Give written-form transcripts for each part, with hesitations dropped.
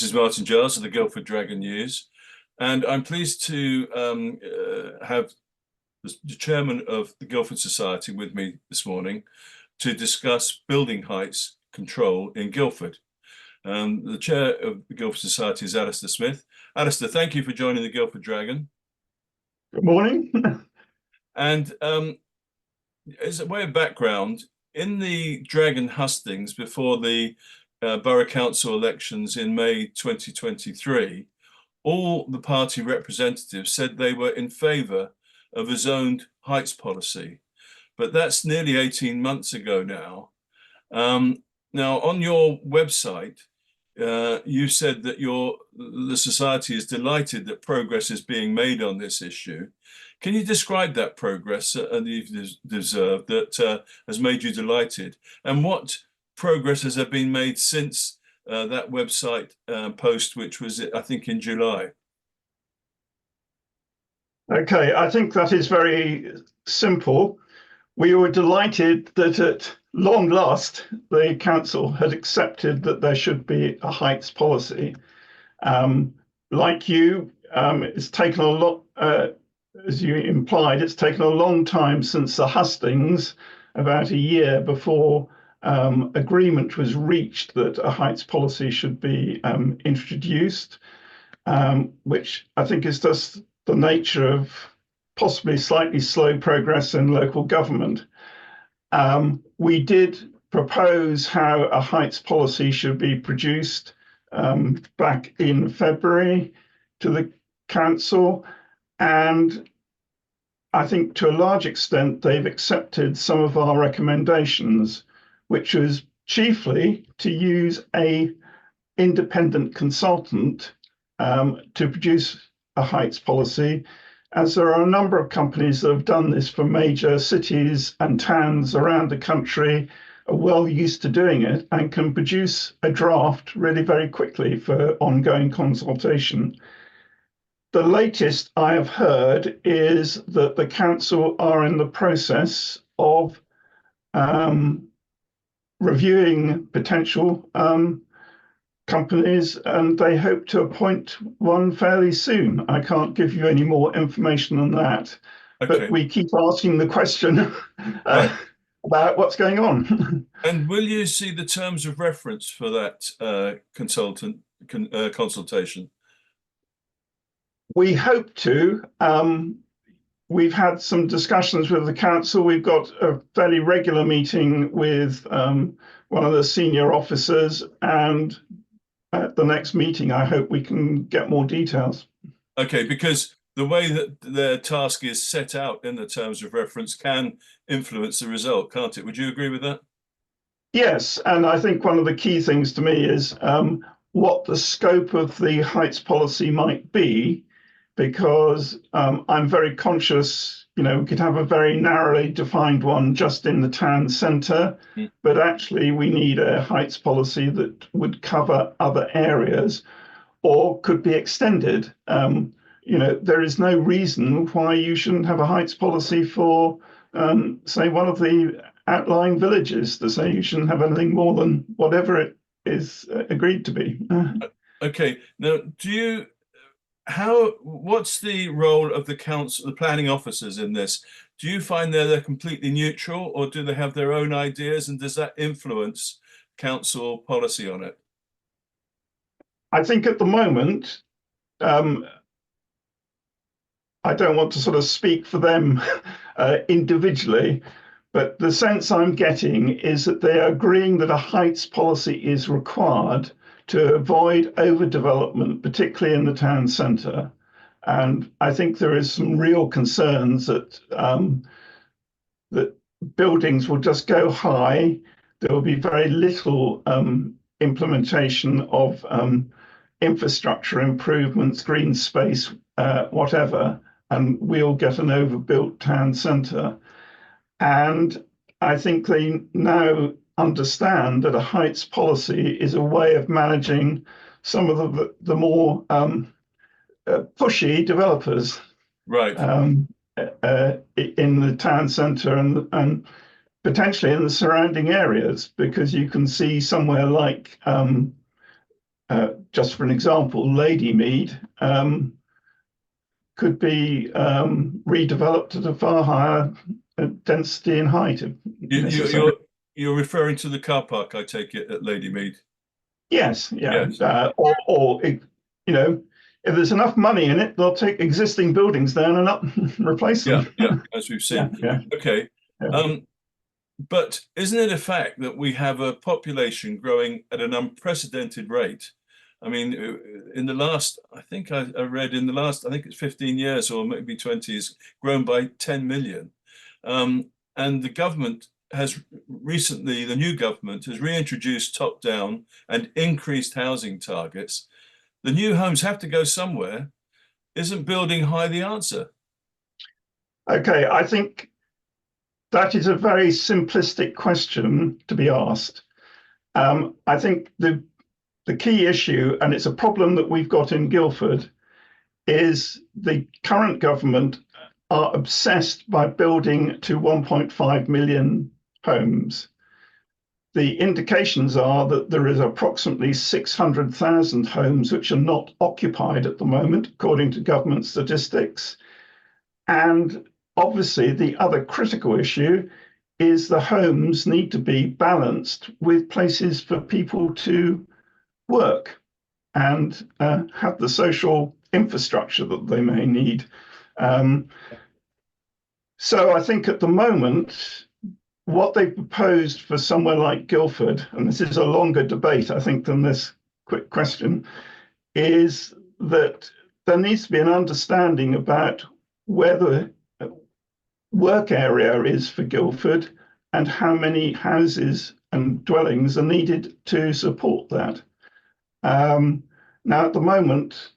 This is Martin Giles of the Guildford Dragon News, and I'm pleased to have the chairman of the Guildford Society with me this morning to discuss building heights control in Guildford. The chair of the Guildford Society is Alistair Smith. Alistair, thank you for joining the Guildford Dragon. Good morning. And as a way of background, in the Dragon hustings before the Borough Council elections in May 2023, all the party representatives said they were in favour of a zoned heights policy. But that's nearly 18 months ago now. Now, on your website, you said that the Society is delighted that progress is being made on this issue. Can you describe that progress you've observed that has made you delighted? And what progress has there been made since that website post, which was, I think, in July? Okay, I think that is very simple. We were delighted that at long last, the council had accepted that there should be a heights policy. Like you, it's taken a lot, as you implied, it's taken a long time since the hustings, about a year before agreement was reached that a heights policy should be introduced, which I think is just the nature of possibly slightly slow progress in local government. We did propose how a heights policy should be produced back in February to the council, and I think to a large extent they've accepted some of our recommendations, which was chiefly to use an independent consultant to produce a heights policy, as there are a number of companies that have done this for major cities and towns around the country, are well used to doing it, and can produce a draft really very quickly for ongoing consultation. The latest I have heard is that the council are in the process of reviewing potential companies, and they hope to appoint one fairly soon. I can't give you any more information on that, Okay. But we keep asking the question about what's going on. And will you see the terms of reference for that consultation? We hope to. We've had some discussions with the council. We've got a fairly regular meeting with one of the senior officers, and at the next meeting, I hope we can get more details. Okay, because the way that their task is set out in the terms of reference can influence the result, can't it? Would you agree with that? Yes, and I think one of the key things to me is what the scope of the heights policy might be, because I'm very conscious, we could have a very narrowly defined one just in the town centre, but actually we need a heights policy that would cover other areas or could be extended. There is no reason why you shouldn't have a heights policy for, say, one of the outlying villages, to say you shouldn't have anything more than whatever it is agreed to be. Okay, now what's the role of the council, the planning officers in this? Do you find they're completely neutral, or do they have their own ideas, and does that influence council policy on it? I think at the moment, I don't want to sort of speak for them individually, but the sense I'm getting is that they are agreeing that a heights policy is required to avoid overdevelopment, particularly in the town centre. And I think there is some real concerns that that buildings will just go high. There will be very little implementation of infrastructure improvements, green space, whatever, and we'll get an overbuilt town centre. And I think they now understand that a heights policy is a way of managing some of the more pushy developers, right, in the town centre and potentially in the surrounding areas, because you can see somewhere like just for an example, Ladymead could be redeveloped at a far higher density and height if You, you, necessary. you're referring to the car park, I take it, at Ladymead. Yes, yeah. Yes. You know, if there's enough money in it, they'll take existing buildings down and up, replace Yeah, them. yeah, as we've Yeah, seen. yeah, Okay. yeah. But isn't it a fact that we have a population growing at an unprecedented rate? I mean, in the last, I think I read in the last, I think it's 15 years or maybe 20, has grown by 10 million. And the government has recently, the new government has reintroduced top down and increased housing targets. The new homes have to go somewhere. Isn't building high the answer? Okay, I think that is a very simplistic question to be asked. I think the key issue, and it's a problem that we've got in Guildford, is the current government are obsessed by building to 1.5 million homes. The indications are that there is approximately 600,000 homes which are not occupied at the moment, according to government statistics. And obviously, the other critical issue is the homes need to be balanced with places for people to work and have the social infrastructure that they may need. So I think at the moment, what they proposed for somewhere like Guildford, and this is a longer debate, I think, than this quick question, is that there needs to be an understanding about where the work area is for Guildford and how many houses and dwellings are needed to support that. Now, at the moment,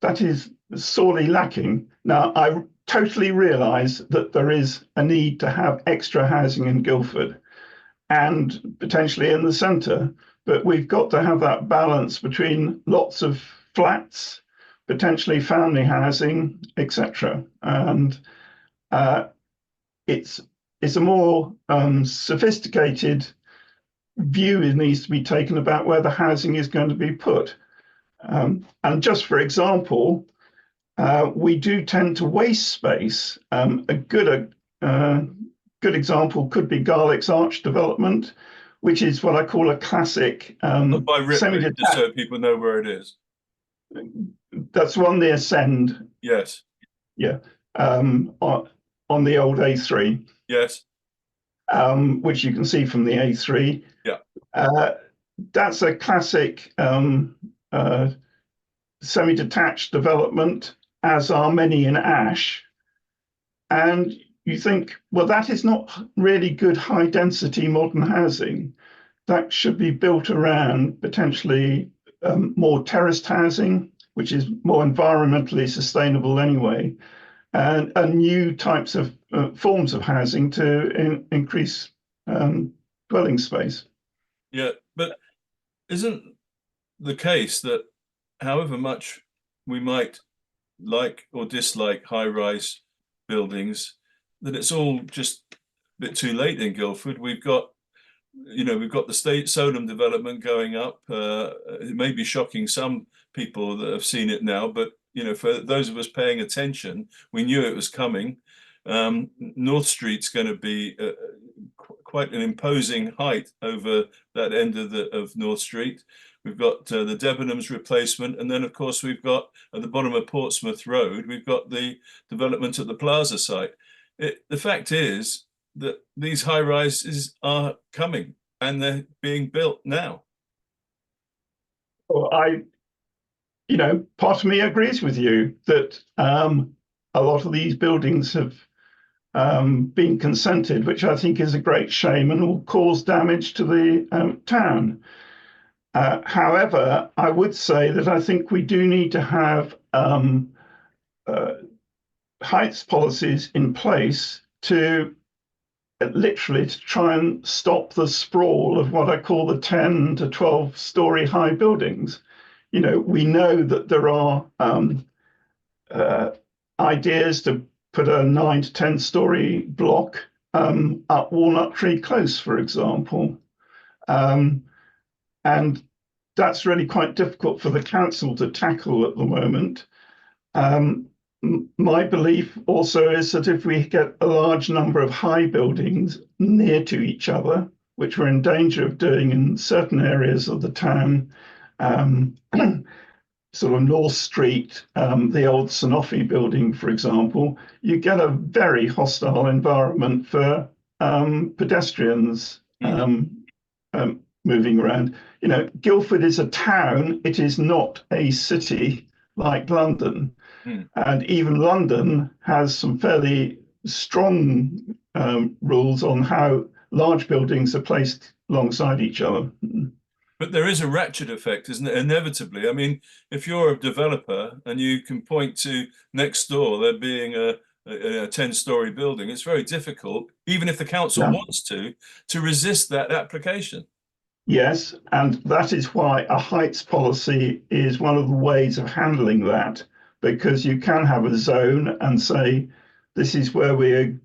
that is sorely lacking. Now, I totally realise that there is a need to have extra housing in Guildford and potentially in the centre, but we've got to have that balance between lots of flats, potentially family housing, etc. And it's a more sophisticated view that needs to be taken about where the housing is going to be put. And just for example, we do tend to waste space. A good example could be Garlick's Arch development, which is what I call a classic By Ripley, just semi-detached. so people know where it is. That's one near Send. Yes. Yeah, on the old A3. Yes. Which you can see from the A3. Yeah. That's a classic semi-detached development, as are many in Ash. And you think, well, that is not really good high-density modern housing. That should be built around potentially more terraced housing, which is more environmentally sustainable anyway, and new types of forms of housing to increase dwelling space. Yeah, but isn't the case that however much we might like or dislike high-rise buildings, that it's all just a bit too late in Guildford? We've got the State Solum development going up. It may be shocking some people that have seen it now, but for those of us paying attention, we knew it was coming. North Street's going to be quite an imposing height over that end of North Street. We've got the Debenhams replacement, and then of course we've got at the bottom of Portsmouth Road, we've got the development at the Plaza site. The fact is that these high rises are coming and they're being built now. Well, part of me agrees with you that a lot of these buildings have been consented, which I think is a great shame and will cause damage to the town. However, I would say that I think we do need to have heights policies in place to literally to try and stop the sprawl of what I call the 10 to 12 story high buildings. We know that there are ideas to put a 9 to 10 story block up Walnut Tree Close, for example. And that's really quite difficult for the council to tackle at the moment. My belief also is that if we get a large number of high buildings near to each other, which we're in danger of doing in certain areas of the town, sort of North Street, the old Sanofi building, for example, you get a very hostile environment for pedestrians moving around. You know, Guildford is a town, it is not a city like London. And even London has some fairly strong rules on how large buildings are placed alongside each other. But there is a ratchet effect, isn't it? Inevitably. I mean, if you're a developer and you can point to next door there being a 10-story building, it's very difficult, even if the council wants to resist that application. Yes, and that is why a heights policy is one of the ways of handling that, because you can have a zone and say, this is where we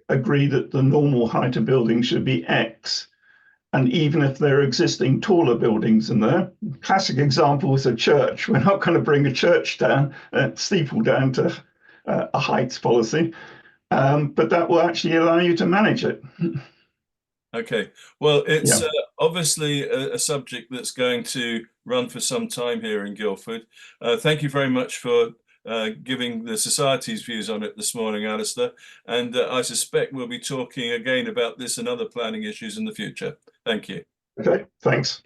agree that the normal height of building should be X. And even if there are existing taller buildings in there, classic example is a church. We're not going to bring a church down, steeple down to a heights policy, but that will actually allow you to manage it. Okay, well, it's obviously a subject that's going to run for some time here in Guildford. Thank you very much for giving the Society's views on it this morning, Alistair. And I suspect we'll be talking again about this and other planning issues in the future. Thank you. Okay, thanks.